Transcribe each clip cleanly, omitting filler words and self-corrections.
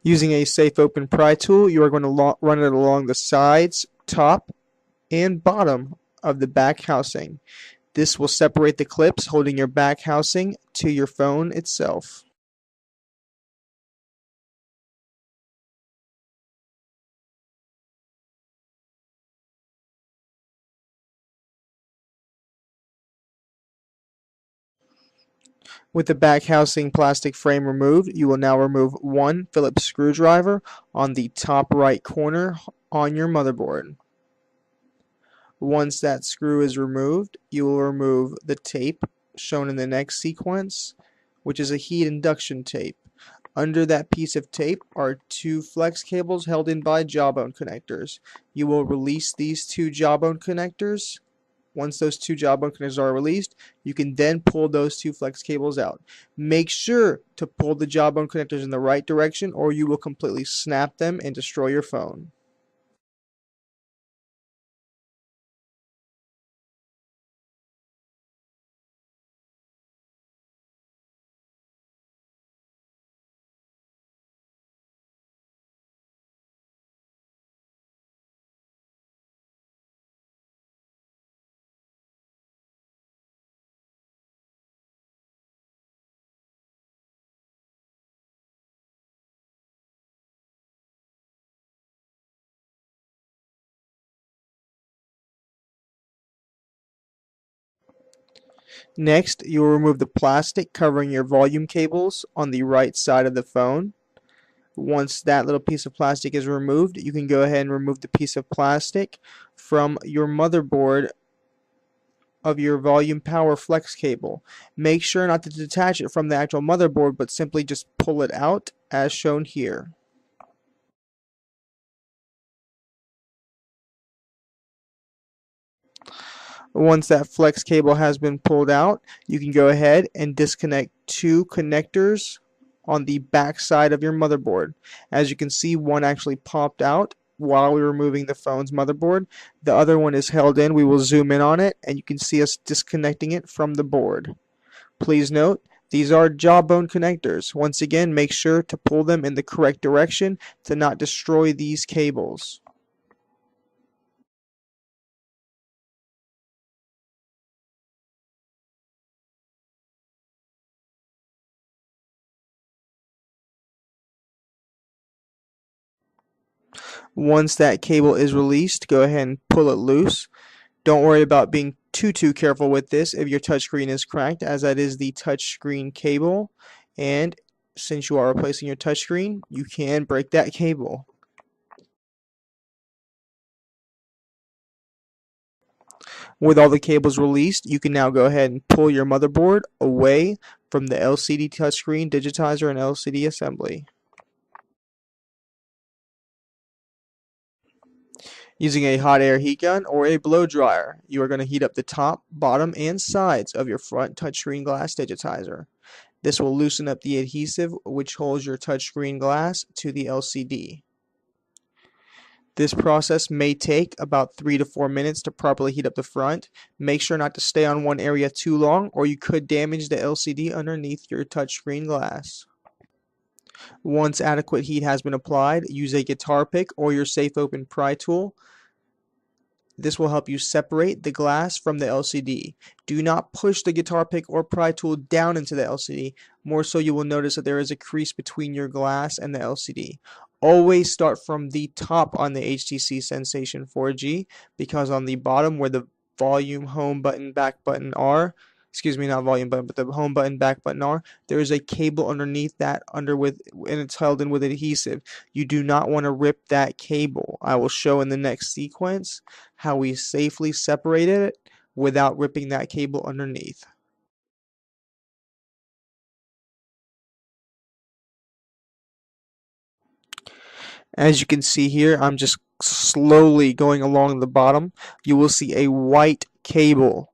Using a safe open pry tool, you are going to run it along the sides, top, and bottom of the back housing. This will separate the clips holding your back housing to your phone itself. With the back housing plastic frame removed, you will now remove one Phillips screwdriver on the top right corner on your motherboard. Once that screw is removed, you will remove the tape shown in the next sequence, which is a heat induction tape. Under that piece of tape are two flex cables held in by jawbone connectors. You will release these two jawbone connectors. Once those two jawbone connectors are released, you can then pull those two flex cables out. Make sure to pull the jawbone connectors in the right direction or you will completely snap them and destroy your phone. Next, you will remove the plastic covering your volume cables on the right side of the phone. Once that little piece of plastic is removed, you can go ahead and remove the piece of plastic from your motherboard of your volume power flex cable. Make sure not to detach it from the actual motherboard, but simply just pull it out as shown here. Once that flex cable has been pulled out, you can go ahead and disconnect two connectors on the back side of your motherboard. As you can see, one actually popped out while we were removing the phone's motherboard. The other one is held in. We will zoom in on it and you can see us disconnecting it from the board. Please note, these are jawbone connectors. Once again, make sure to pull them in the correct direction to not destroy these cables. Once that cable is released, go ahead and pull it loose. Don't worry about being too careful with this if your touchscreen is cracked, as that is the touchscreen cable. And since you are replacing your touchscreen, you can break that cable. With all the cables released, you can now go ahead and pull your motherboard away from the LCD touchscreen digitizer and LCD assembly. Using a hot air heat gun or a blow dryer, you are going to heat up the top, bottom, and sides of your front touchscreen glass digitizer. This will loosen up the adhesive which holds your touchscreen glass to the LCD. This process may take about 3 to 4 minutes to properly heat up the front. Make sure not to stay on one area too long or you could damage the LCD underneath your touchscreen glass. Once adequate heat has been applied, use a guitar pick or your safe open pry tool. This will help you separate the glass from the LCD. Do not push the guitar pick or pry tool down into the LCD. More so, you will notice that there is a crease between your glass and the LCD. Always start from the top on the HTC Sensation 4G, because on the bottom where the volume, home button, back button are, excuse me, not volume button, but the home button, back button are, there is a cable underneath that and it's held in with adhesive. You do not want to rip that cable. I will show in the next sequence how we safely separated it without ripping that cable underneath. As you can see here, I'm just slowly going along the bottom. You will see a white cable.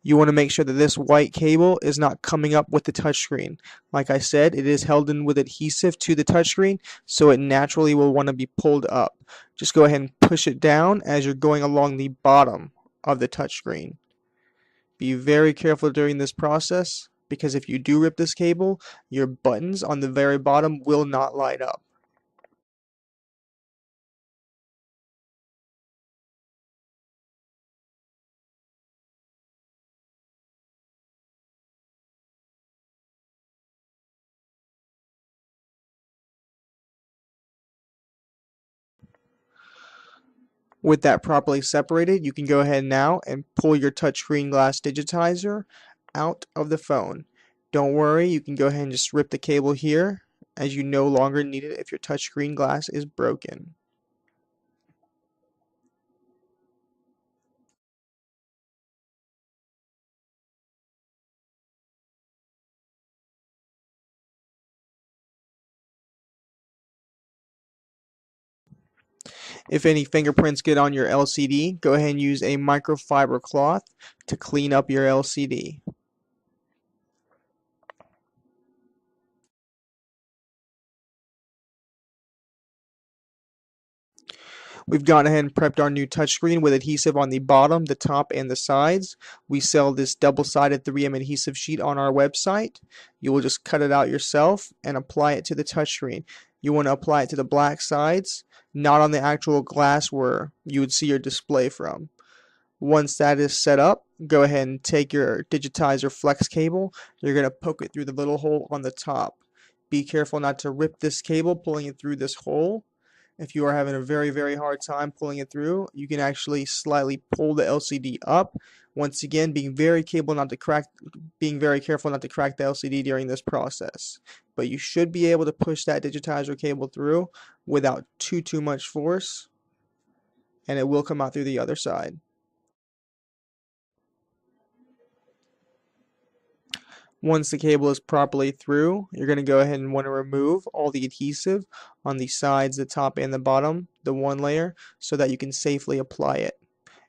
You want to make sure that this white cable is not coming up with the touchscreen. Like I said, it is held in with adhesive to the touchscreen, so it naturally will want to be pulled up. Just go ahead and push it down as you're going along the bottom of the touchscreen. Be very careful during this process, because if you do rip this cable, your buttons on the very bottom will not light up. With that properly separated, you can go ahead now and pull your touchscreen glass digitizer out of the phone. Don't worry, you can go ahead and just rip the cable here, as you no longer need it if your touchscreen glass is broken. If any fingerprints get on your LCD, go ahead and use a microfiber cloth to clean up your LCD. We've gone ahead and prepped our new touchscreen with adhesive on the bottom, the top, and the sides. We sell this double-sided 3M adhesive sheet on our website. You will just cut it out yourself and apply it to the touchscreen. You want to apply it to the black sides, not on the actual glass where you would see your display from. Once that is set up, go ahead and take your digitizer flex cable. You're going to poke it through the little hole on the top. Be careful not to rip this cable pulling it through this hole. If you are having a very hard time pulling it through, you can actually slightly pull the LCD up. Once again, being very careful not to crack the LCD during this process. But you should be able to push that digitizer cable through without too much force, and it will come out through the other side. Once the cable is properly through, you're going to go ahead and want to remove all the adhesive on the sides, the top, and the bottom, the one layer, so that you can safely apply it.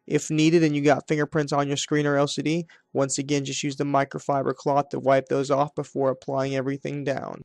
If needed and you got fingerprints on your screen or LCD, once again just use the microfiber cloth to wipe those off before applying everything down.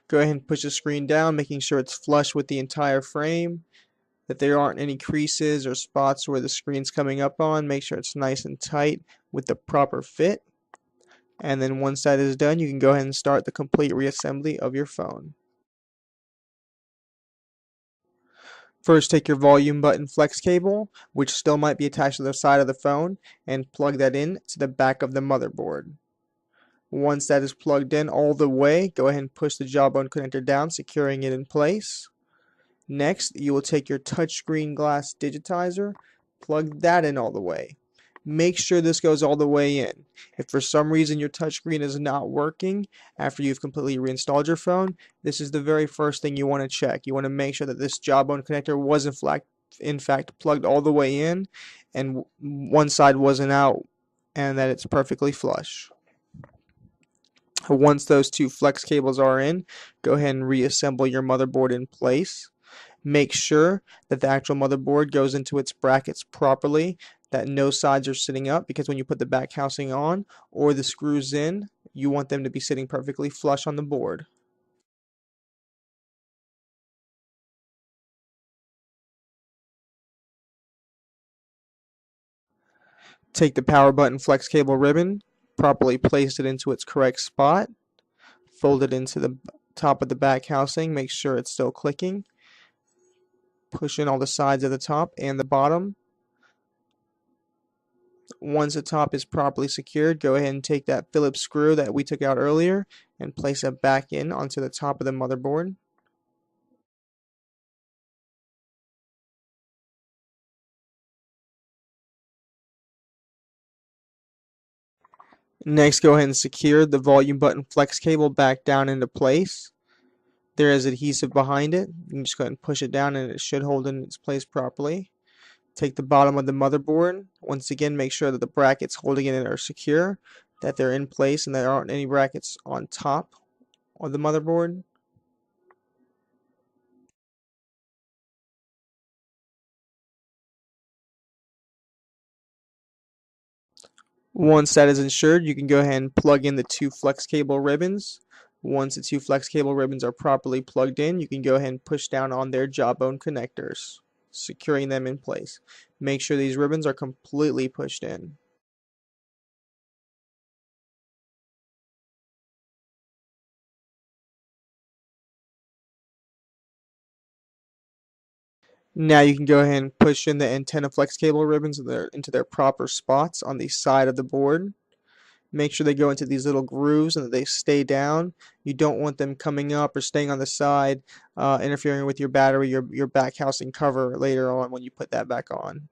Go ahead and push the screen down, making sure it's flush with the entire frame, that there aren't any creases or spots where the screen's coming up on. Make sure it's nice and tight with the proper fit. And then once that is done, you can go ahead and start the complete reassembly of your phone. First, take your volume button flex cable, which still might be attached to the side of the phone, and plug that in to the back of the motherboard. Once that is plugged in all the way, go ahead and push the jawbone connector down, securing it in place. Next, you will take your touchscreen glass digitizer, plug that in all the way. Make sure this goes all the way in. If for some reason your touchscreen is not working after you've completely reinstalled your phone, this is the very first thing you want to check. You want to make sure that this jawbone connector was in fact plugged all the way in and one side wasn't out and that it's perfectly flush. Once those two flex cables are in, go ahead and reassemble your motherboard in place. Make sure that the actual motherboard goes into its brackets properly, that no sides are sitting up, because when you put the back housing on or the screws in, you want them to be sitting perfectly flush on the board. Take the power button flex cable ribbon, properly place it into its correct spot, fold it into the top of the back housing, make sure it's still clicking, push in all the sides of the top and the bottom. Once the top is properly secured, go ahead and take that Phillips screw that we took out earlier and place it back in onto the top of the motherboard. Next, go ahead and secure the volume button flex cable back down into place. There is adhesive behind it. You can just go ahead and push it down and it should hold in its place properly. Take the bottom of the motherboard. Once again, make sure that the brackets holding it in are secure, that they're in place, and there aren't any brackets on top of the motherboard. Once that is ensured, you can go ahead and plug in the two flex cable ribbons. Once the two flex cable ribbons are properly plugged in, you can go ahead and push down on their jawbone connectors, securing them in place. Make sure these ribbons are completely pushed in. Now you can go ahead and push in the antenna flex cable ribbons into their proper spots on the side of the board. Make sure they go into these little grooves and that they stay down. You don't want them coming up or staying on the side, interfering with your battery, your back housing cover later on when you put that back on.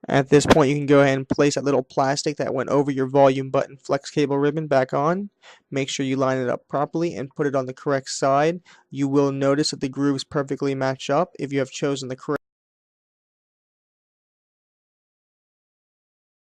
At this point, you can go ahead and place that little plastic that went over your volume button flex cable ribbon back on. Make sure you line it up properly and put it on the correct side. You will notice that the grooves perfectly match up if you have chosen the correct